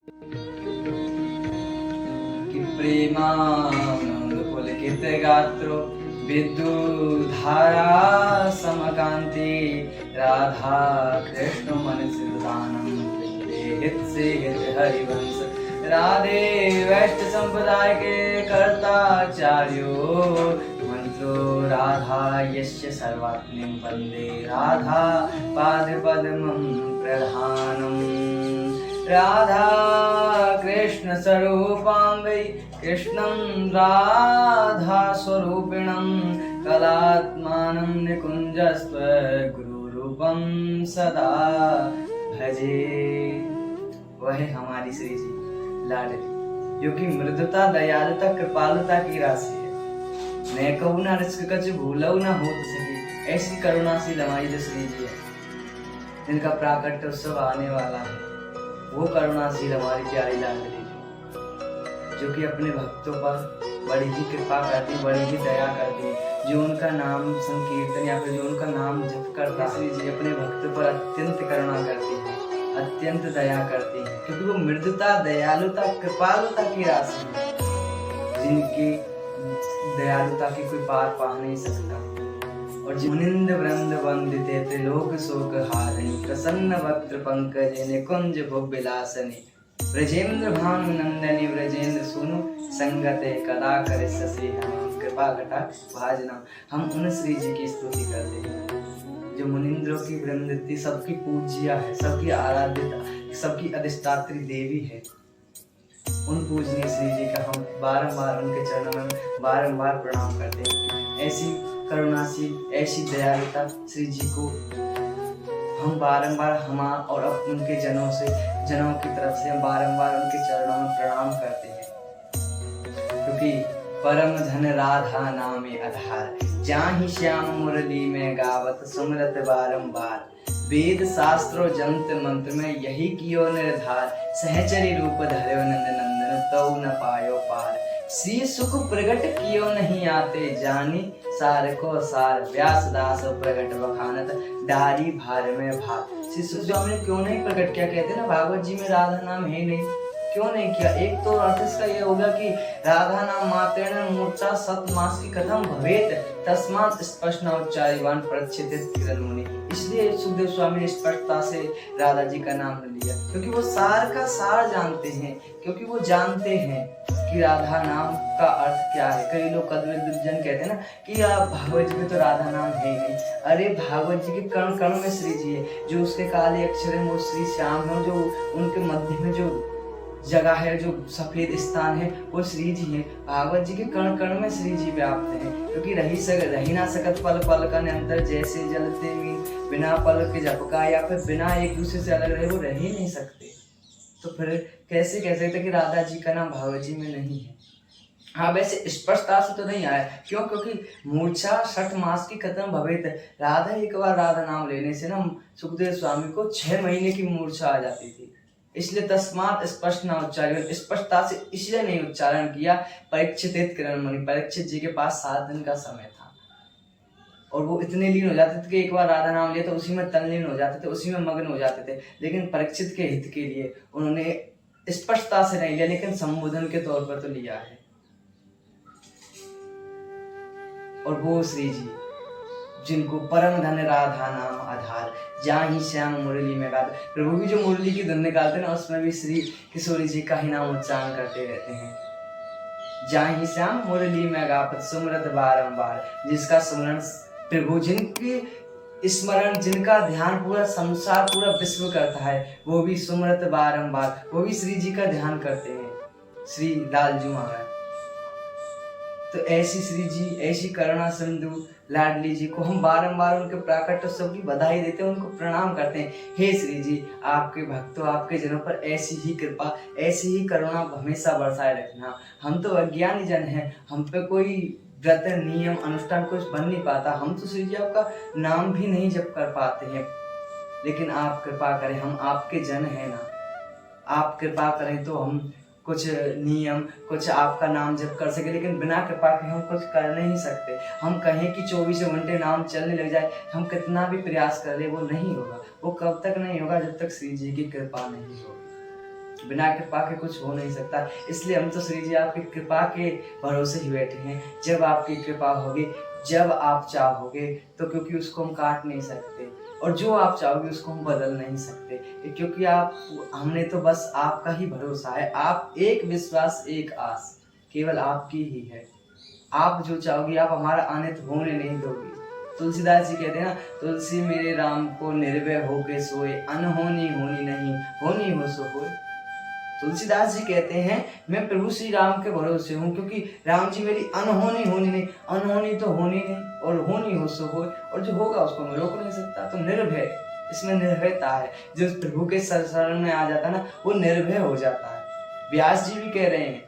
कि प्रेमानंद पुलकित गात्रो विद्युधारा समकांति राधा कृष्ण मन सिद्धानम हित से हित हरिवंश राधे वैष्णव संप्रदाय के कर्ताचार्यो मंत्रो राधा यस्य सर्वात्मं वंदे राधा पाद पद्मं प्रधानम राधा कृष्ण स्वरूपां वै कृष्णं राधा स्वरूपिणं कलात्मानं निकुञ्जस्व गुरुरूपं सदा भजे। वह हमारी श्री जी लाडली जो कि मृदुता दयालुता कृपालुता की राशि है। मैं कहूँ ना रिस्क कछ भूलऊ ना हो सके, ऐसी करुणाशील हमारी जो श्री जी है जिनका प्राकट्य उत्सव आने वाला है। वो करुणाशील हमारी प्यारी लाडली जो कि अपने भक्तों पर बड़ी ही कृपा करती, बड़ी ही दया करती, जो उनका नाम संकीर्तन या फिर जो उनका नाम जप करता है श्री जी अपने भक्तों पर अत्यंत करुणा करती है, अत्यंत दया करती है, क्योंकि वो मृदुता दयालुता कृपालुता की राशि है जिनकी दयालुता की कोई पार पा नहीं सकता। और मुनिंद वृंद वंदिते त्रिलोक शोक हारिणी प्रसन्न वक्त्र पंकजे निकुंज भुविलासनी ब्रजेंद्र भानु नंदनी ब्रजेंद्र सुनु संगते कदा करे ससे हम कृपा घटा भाजना। हम उन श्री जी की स्तुति करते हैं जो मुनिंद्रों की वृंदती, सबकी पूज्या है, सबकी आराध्यता, सबकी अधिष्ठात्री देवी है। उन पूजनीय श्री जी का हम बारंबार उनके चरणों में बारंबार प्रणाम करते हैं। ऐसी करुणाशील, ऐसी दयालुता श्री जी को हम बारंबार और उनके जनों की तरफ से हम बारंबार उनके चरणों में प्रणाम करते हैं, क्योंकि परम धन राधा नामे आधार जाहि श्याम मुरली में गावत सुमरत बारंबार वेद शास्त्रों जंत्र मंत्र में यही कियो निर्धार सहचरी रूप धर्यो नंद नंदन तौ न पायो पार श्री सुख प्रगट कियो नहीं आते जानी सार को सार व्यास दास प्रगट बखानत डारी भार में भार। श्री सुखस्वामी ने क्यों नहीं प्रकट किया? कहते ना भागवत जी में राधा नाम है नहीं, क्यों नहीं किया? एक तो अर्थ इसका ये होगा कि राधा नाम मात्रेण मूर्छा सत मास की कथम भवेत तस्मात् स्पष्ट न उच्चारिवान प्रच्छित किरण मुनि। इसलिए सुखदेव स्वामी ने स्पष्टता से राधा जी का नाम लिया, क्योंकि वो सार का सार जानते हैं, क्योंकि वो जानते हैं कि राधा नाम का अर्थ क्या है। कई लोग कद्विजन कहते हैं ना कि भागवत जी में तो राधा नाम है ही नहीं। अरे भागवत जी के कण कण में श्री जी है, जो उसके काले अक्षर है वो श्री श्याम है, जो उनके मध्य में जो जगह है, जो सफेद स्थान है वो श्री जी है। भागवत जी के कण कण में श्री जी व्याप्त है, क्योंकि रही ना सकत पल पल का अंतर जैसे जलते बिना पल के झपका या फिर बिना एक दूसरे से अलग रहे वो रह ही नहीं सकते। तो फिर कैसे कह सकते कि राधा जी का नाम भागवत जी में नहीं है? हाँ, वैसे स्पष्टता से तो नहीं आया। क्यों? क्योंकि मूर्छा 60 मास की खत्म भवेत। राधा एक बार राधा नाम लेने से ना सुखदेव स्वामी को 6 महीने की मूर्छा आ जाती थी। इसलिए तस्मात् स्पष्ट न उच्चारण, स्पष्टता से इसलिए नहीं उच्चारण किया। परीक्षित किरण मुनि, परीक्षित जी के पास 7 दिन का समय था और वो इतने लीन हो जाते थे कि एक बार राधा नाम लिया तो उसी में तल्लीन हो जाते थे, उसी में मग्न हो जाते थे। लेकिन परीक्षित के हित के लिए उन्होंने स्पष्टता से नहीं लिया, लेकिन संबोधन के तौर पर तो लिया है। और वो श्री जी जिनको परम धन राधा नाम आधार जाहि श्याम मुरली में गाते, प्रभु भी जो मुरली की धुन निकालते ना उसमें भी श्री किशोरी जी का ही नाम उच्चारण करते रहते हैं। जाहि श्याम मुरली में गावत सुमरत बारंबार, जिसका स्मरण प्रभु, जिनकी स्मरण, जिनका ध्यान पूरा संसार पूरा विश्व करता है, वो भी सुमरत बारंबार, वो भी श्री जी का ध्यान करते हैं, श्री लालजू महाराज। तो ऐसी श्री जी, ऐसी करुणा सिंधु लाडली जी को हम बारंबार उनके प्राकट्य उत्सव की बधाई देते हैं, उनको प्रणाम करते हैं। हे श्री जी, आपके भक्तों, आपके जनों पर ऐसी ही कृपा, ऐसी ही करुणा हमेशा बरसाए रखना। हम तो अज्ञानी जन हैं, हम पे कोई व्रत नियम अनुष्ठान कुछ बन नहीं पाता। हम तो श्री जी आपका नाम भी नहीं जप कर पाते हैं, लेकिन आप कृपा करें, हम आपके जन हैं ना। आप कृपा करें तो हम कुछ नियम, कुछ आपका नाम जप कर सके, लेकिन बिना कृपा के हम कुछ कर नहीं सकते। हम कहें कि 24 घंटे नाम चलने लग जाए, हम कितना भी प्रयास कर ले वो नहीं होगा। वो कब तक नहीं होगा? जब तक श्री जी की कृपा नहीं होगी। बिना कृपा के कुछ हो नहीं सकता। इसलिए हम तो श्री जी आपकी कृपा के भरोसे ही बैठे हैं। जब आपकी कृपा होगी, जब आप चाहोगे, तो क्योंकि उसको हम काट नहीं सकते, और जो आप चाहोगे उसको हम बदल नहीं सकते, क्योंकि हमने तो बस आपका ही भरोसा है। आप एक विश्वास, एक आस केवल आपकी ही है। आप जो चाहोगे, आप हमारा आनंद होने नहीं दोगे। तुलसीदास जी कहते हैं ना, तुलसी मेरे राम को निर्भय होके सोए, अनहोनी होनी नहीं, होनी हो सो होए। तुलसीदास जी कहते हैं मैं प्रभु श्री राम के भरोसे हूँ, क्योंकि राम जी मेरी अनहोनी होनी नहीं, अनहोनी तो होनी नहीं, और होनी हो सो होए, और जो होगा उसको मैं रोक नहीं सकता। तो निर्भय, इसमें निर्भयता है। जो प्रभु के शरण में आ जाता है ना, वो निर्भय हो जाता है। व्यास जी भी कह रहे हैं,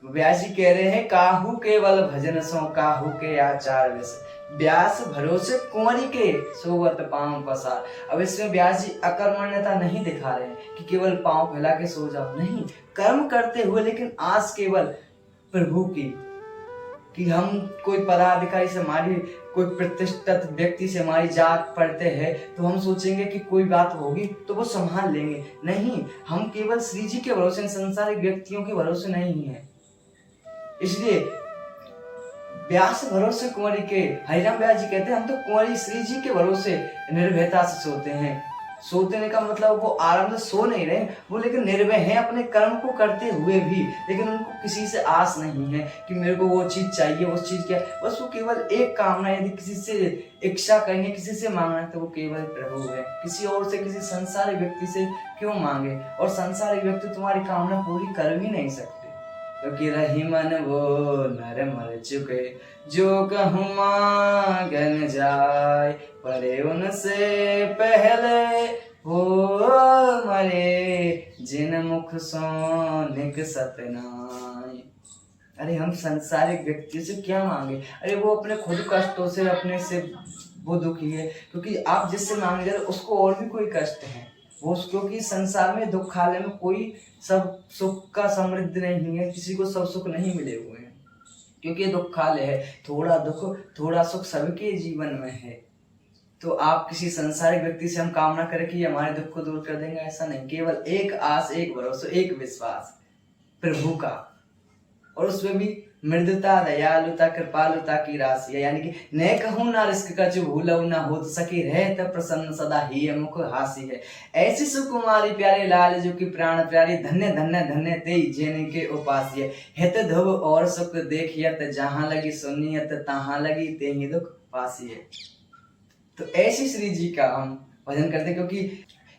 व्यास जी कह रहे हैं, काहू केवल भजन सो काहू के आचार विष, व्यास भरोसे कुंवरी के सोवत पांव पसार। अब इसमें व्यास जी अकर्मण्यता नहीं दिखा रहे हैं कि केवल पांव फैला के सो जाओ, नहीं, कर्म करते हुए लेकिन आस केवल प्रभु की, कि हम कोई पदाधिकारी से, हमारी कोई प्रतिष्ठित व्यक्ति से हमारी जात पड़ते हैं, तो हम सोचेंगे कि कोई बात होगी तो वो संभाल लेंगे। नहीं, हम केवल श्री जी के भरोसे, संसारिक व्यक्तियों के भरोसे नहीं है। इसलिए व्यास भरोसे कुंवरी के, हरिराम व्यास जी कहते हैं हम तो कुंवरी श्री जी के भरोसे निर्भयता से सोते हैं। सोते का मतलब वो आराम से सो नहीं रहे, वो लेकिन निर्भय हैं अपने कर्म को करते हुए भी, लेकिन उनको किसी से आस नहीं है कि मेरे को वो चीज चाहिए, वो चीज क्या, बस वो केवल एक कामना, यदि किसी से इच्छा करेंगे, किसी से मांगना है तो वो केवल प्रभु है। किसी और से, किसी संसारिक व्यक्ति से क्यों मांगे, और संसारिक व्यक्ति तुम्हारी कामना पूरी कर भी नहीं सकते, क्योंकि रही मन वो नर मर चुके, जो कहूँ मांगन जाय, परे उनसे पहले हो मरे, जिन मुख सो निकसत नाय। अरे हम संसारिक व्यक्ति से क्या मांगे, अरे वो अपने खुद कष्टों से, अपने से वो दुखी है, क्योंकि आप जिससे मांगे जा रहे उसको और भी कोई कष्ट है, वो क्योंकि संसार में, दुखालय में कोई सब सुख का समृद्ध नहीं है, किसी को सब सुख नहीं मिले हुए हैं, क्योंकि दुखालय है। थोड़ा दुख थोड़ा सुख सबके जीवन में है। तो आप किसी संसारिक व्यक्ति से हम कामना करें कि हमारे दुख को दूर कर देंगे, ऐसा नहीं। केवल एक आस, एक भरोसा, एक विश्वास प्रभु का, और उसमें भी मृदुता, दयालुता, कृपालुता की राशि है। यानी कि न कहूँ ना रिस्क का जो भूलऊ ना हो सके, रहे तब प्रसन्न सदा ही मुख हासी है। ऐसी सुकुमारी प्यारे लाल जो कि प्राण प्यारी, धन्य धन्य धन्य ते जेने के उपास्य, हित धुव और सुख देखियत, जहाँ लगी सुनियत तहाँ लगी ते ही दुख पासी है। तो ऐसी श्री जी का हम भजन करते हैं,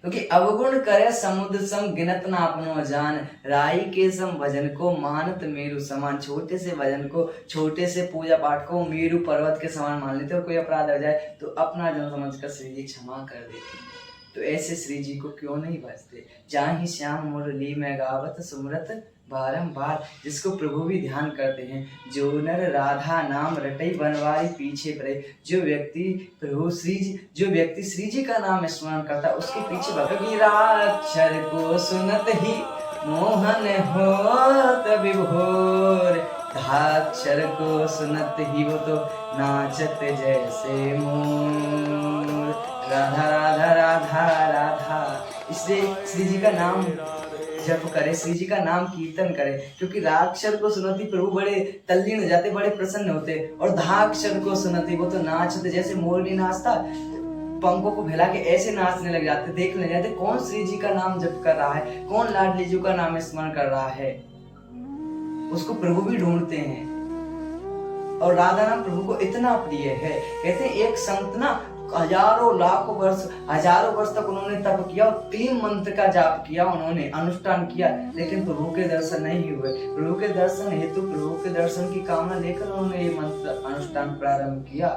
क्योंकि अवगुण करे समुद्र सम, गिनत ना अपनो जान, राई के सम भजन को मानत मेरु समान। छोटे से भजन को, छोटे से पूजा पाठ को मेरु पर्वत के समान मान लेते, और कोई अपराध हो जाए तो अपना जन समझकर श्री जी क्षमा कर देते हैं। तो ऐसे श्री जी को क्यों नहीं भजते। जाहि श्याम मुरली में गावत सुमरत बारंबार, जिसको प्रभु भी ध्यान करते हैं। जो नर राधा नाम रटई बनवारी पीछे पड़े, जो व्यक्ति श्री जी का नाम स्मरण करता है उसके पीछे अक्षर को सुनत ही मोहन होत विभोर, अक्षर को सुनत ही वो तो नाचत जैसे मोर। राधा राधा राधा राधा, इसलिए श्री जी का नाम जप करे, श्री जी का नाम कीर्तन करे, क्योंकि राक्षर को सुनती प्रभु बड़े तल्लीन हो जाते, बड़े प्रसन्न होते। और धाक्षर को सुनती वो तो नाचते जैसे मोर नहीं नाचता, पंखों को फैला के ऐसे नाचने लग जाते, देखने लग जाते कौन श्री जी का नाम जप कर रहा है, कौन लाडली जी का नाम स्मरण कर रहा है, उसको प्रभु भी ढूंढते हैं। और राधा नाम प्रभु को इतना प्रिय है, कहते हैं एक संत ना हजारों लाखों वर्ष, हजारों वर्ष तक उन्होंने तप किया और 3 मंत्र का जाप किया, उन्होंने अनुष्ठान किया, लेकिन प्रभु के दर्शन नहीं हुए। प्रभु के दर्शन हेतु, प्रभु के दर्शन की कामना लेकर उन्होंने ये मंत्र अनुष्ठान प्रारंभ किया,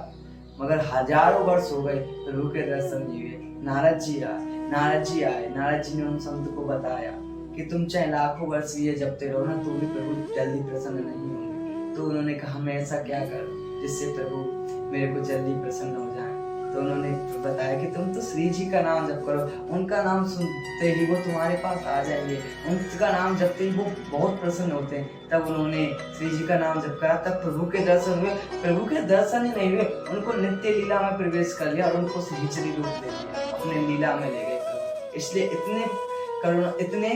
मगर हजारों वर्ष हो गए प्रभु के दर्शन नहीं हुए। नारद जी आए, नारद जी ने उन संत को बताया कि तुम चाहे लाखों वर्ष ये जपते रहो ना, तो भी प्रभु जल्दी प्रसन्न नहीं होंगे। तो उन्होंने कहा मैं ऐसा क्या करूं जिससे प्रभु मेरे को जल्दी प्रसन्न हो जाए। तो उन्होंने बताया कि तुम तो श्री जी का नाम जप करो, उनका नाम सुनते ही वो तुम्हारे पास आ जाएंगे, उनका नाम जपते ही वो बहुत प्रसन्न होते हैं। तब उन्होंने श्री जी का नाम जप करा, तब प्रभु के दर्शन हुए। प्रभु के दर्शन ही नहीं हुए, उनको नित्य लीला में प्रवेश कर लिया और उनको सहचरी रूप दे दिया, अपने लीला में ले गए। इसलिए इतने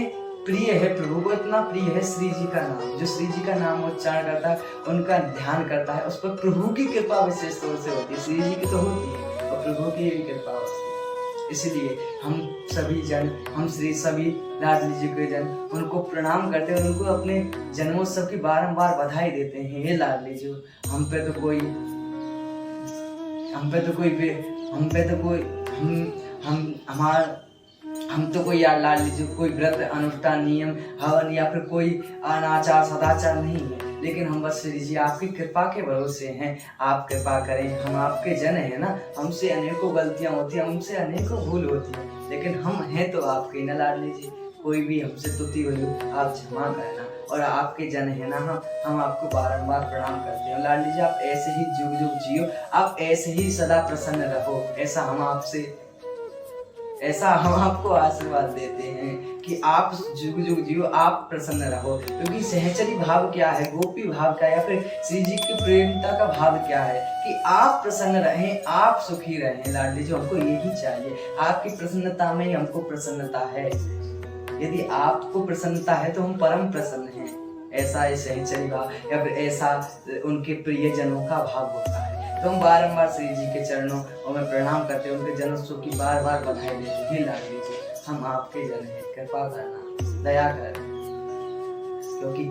प्रिय है, प्रभु को इतना प्रिय है श्री जी का नाम। जो श्री जी का नाम उच्चारण करता है, उनका ध्यान करता है, उस पर प्रभु की कृपा विशेष तौर से होती है। श्री जी की तो होती है और प्रभु की भी कृपा होती है। इसलिए हम सभी जन, हम श्री सभी लाडली जी के जन उनको प्रणाम करते हैं, उनको अपने जन्मोत्सव की बारंबार बधाई देते हैं। हे लाडली जी, हम पे तो कोई हम तो कोई यार लाडली जी कोई व्रत अनुष्ठान नियम हवन या फिर कोई अनाचार सदाचार नहीं है, लेकिन हम बस श्री जी आपकी कृपा के भरोसे हैं। आप कृपा करें, हम आपके जन हैं ना, हमसे अनेकों गलतियां होती हैं, हमसे अनेकों भूल होती है, लेकिन हम हैं तो आपके ना लाडली जी। कोई भी हमसे त्रुटि हुई आप क्षमा करना, और आपके जन है ना, हम आपको बारंबार प्रणाम करते हैं। लाडली जी आप ऐसे ही जुग जुग जियो, आप ऐसे ही सदा प्रसन्न रहो, ऐसा हम आपको आशीर्वाद देते हैं कि आप जुग जुग जियो, आप प्रसन्न रहो। क्योंकि सहचरी भाव क्या है, गोपी भाव क्या है, या फिर श्री जी की प्रेमता का भाव क्या है कि आप प्रसन्न रहें, आप सुखी रहें। लाडली जी हमको यही चाहिए, आपकी प्रसन्नता में ही हमको प्रसन्नता है। यदि आपको प्रसन्नता है तो हम परम प्रसन्न हैं। ऐसा ये सहचरी भाव या फिर ऐसा उनके प्रिय जनों का भाव होता है। तो हम बारंबार श्री जी के चरणों में प्रणाम करते हैं, उनके जन्मोत्सव की बार बार बधाई देते हैं। लाडली जी हम आपके जन हैं, कृपा करना, दया कर, क्योंकि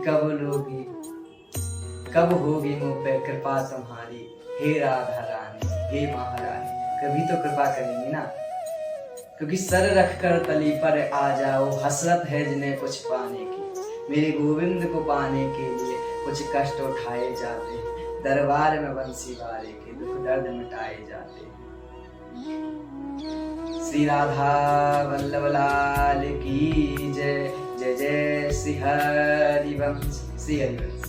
कब होगी मुझ पे कृपा तुम्हारी, हे राधा रानी, हे महारानी। कभी तो कृपा करेंगी ना, क्योंकि सर रख कर तली पर आ जाओ, हसरत है जिन्हें कुछ पाने की। मेरे गोविंद को पाने के लिए कुछ कष्ट उठाए जाते हैं, दरबार में बंसी वाले के दुख दर्द मिटाए जाते हैं। श्री राधा वल्लभ लाल की जय, जय जय श्री हरिवंश, श्री हरिवंश।